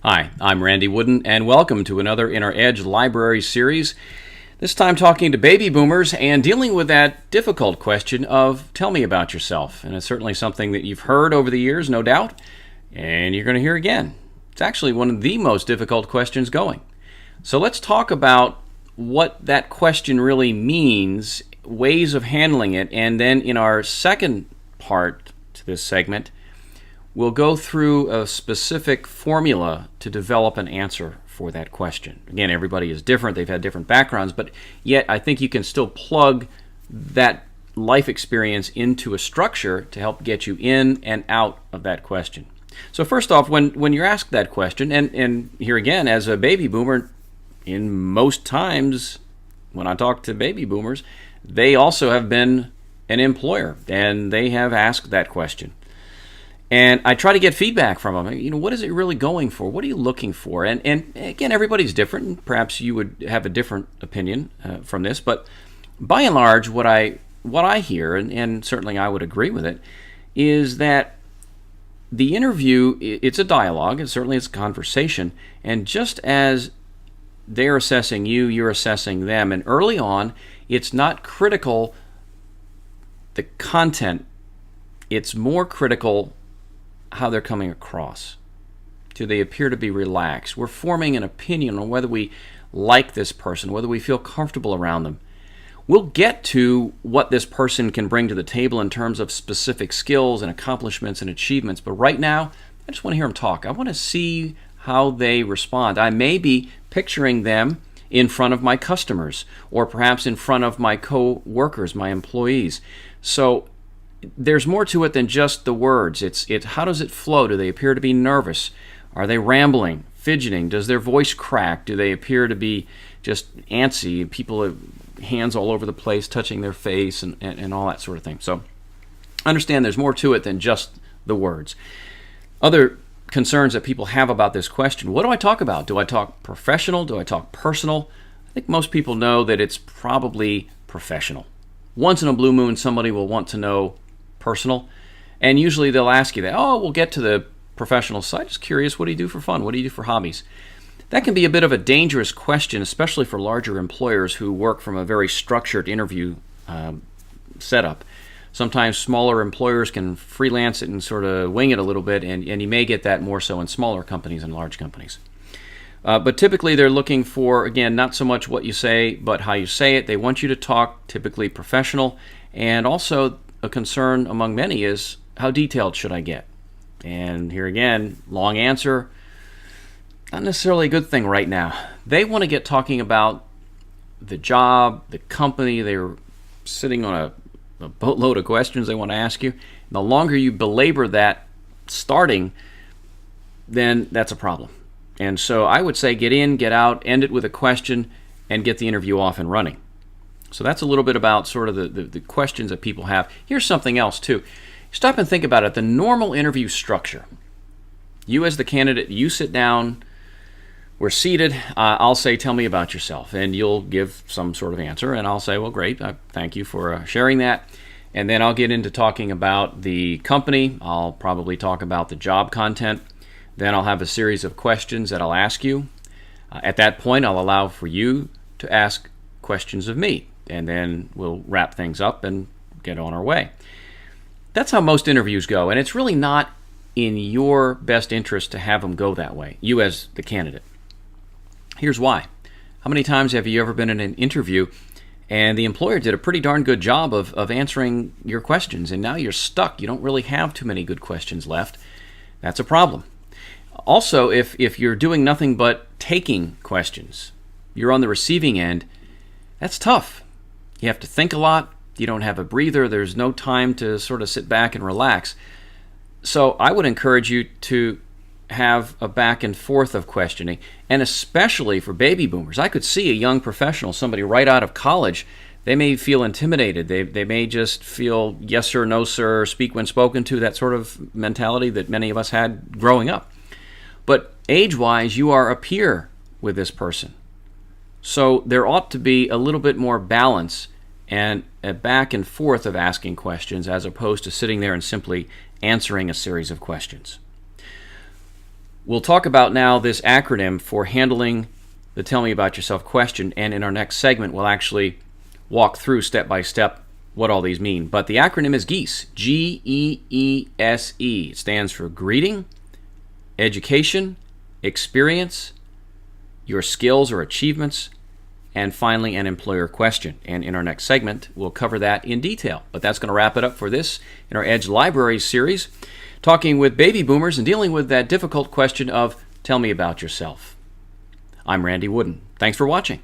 Hi, I'm Randy Wooden, and welcome to another Inner Edge Library series. This time talking to baby boomers and dealing with that difficult question of tell me about yourself. And it's certainly something that you've heard over the years, no doubt, and you're going to hear again. It's actually one of the most difficult questions going. So let's talk about what that question really means, ways of handling it, and then in our second part to this segment, we'll go through a specific formula to develop an answer for that question. Again, everybody is different. They've had different backgrounds, but yet I think you can still plug that life experience into a structure to help get you in and out of that question. So first off, when you're asked that question, and here again, as a baby boomer, in most times when I talk to baby boomers, they also have been an employer, and they have asked that question. And I try to get feedback from them. What is it really going for? What are you looking for? And again, everybody's different. And perhaps you would have a different opinion from this. But by and large, what I hear, and certainly I would agree with it, is that the interview, it's a dialogue, and certainly it's a conversation. And just as they're assessing you, you're assessing them. And early on, it's not critical the content. It's more critical how they're coming across. Do they appear to be relaxed? We're forming an opinion on whether we like this person, whether we feel comfortable around them. We'll get to what this person can bring to the table in terms of specific skills and accomplishments and achievements, but right now, I just want to hear them talk. I want to see how they respond. I may be picturing them in front of my customers, or perhaps in front of my co-workers, my employees. So there's more to it than just the words. It's how does it flow? Do they appear to be nervous? Are they rambling, fidgeting? Does their voice crack? Do they appear to be just antsy? People have hands all over the place, touching their face and all that sort of thing. So understand there's more to it than just the words. Other concerns that people have about this question: what do I talk about? Do I talk professional? Do I talk personal? I think most people know that it's probably professional. Once in a blue moon, somebody will want to know personal, and usually they'll ask you that. Oh, we'll get to the professional side. Just curious, what do you do for fun? What do you do for hobbies? That can be a bit of a dangerous question, especially for larger employers who work from a very structured interview setup. Sometimes smaller employers can freelance it and sort of wing it a little bit, and you may get that more so in smaller companies and large companies. But typically they're looking for, again, not so much what you say, but how you say it. They want you to talk typically professional, and also a concern among many is how detailed should I get? And here again, long answer, not necessarily a good thing right now. They want to get talking about the job, the company. They're sitting on a boatload of questions they want to ask you. And the longer you belabor that starting, then that's a problem. And so I would say get in, get out, end it with a question, and get the interview off and running. So that's a little bit about sort of the questions that people have. Here's something else too. Stop and think about it. The normal interview structure. You as the candidate, you sit down, we're seated, I'll say, tell me about yourself. And you'll give some sort of answer, and I'll say, well, great, thank you for sharing that. And then I'll get into talking about the company. I'll probably talk about the job content. Then I'll have a series of questions that I'll ask you. At that point, I'll allow for you to ask questions of me, and then we'll wrap things up and get on our way. That's how most interviews go, and it's really not in your best interest to have them go that way, you as the candidate. Here's why. How many times have you ever been in an interview and the employer did a pretty darn good job of answering your questions, and now you're stuck? You don't really have too many good questions left. That's a problem. Also, if you're doing nothing but taking questions, you're on the receiving end, that's tough. You have to think a lot. You don't have a breather. There's no time to sort of sit back and relax. So I would encourage you to have a back and forth of questioning, and especially for baby boomers. I could see a young professional, somebody right out of college, they may feel intimidated. They may just feel yes sir, no sir, speak when spoken to, that sort of mentality that many of us had growing up. But age-wise, you are a peer with this person. So there ought to be a little bit more balance and a back and forth of asking questions as opposed to sitting there and simply answering a series of questions. We'll talk about now this acronym for handling the Tell Me About Yourself question, and in our next segment, we'll actually walk through step by step what all these mean. But the acronym is GEESE, G-E-E-S-E. It stands for greeting, education, experience, your skills or achievements, and finally an employer question. And in our next segment, we'll cover that in detail. But that's going to wrap it up for this in our Edge Library series, talking with baby boomers and dealing with that difficult question of tell me about yourself. I'm Randy Wooden. Thanks for watching.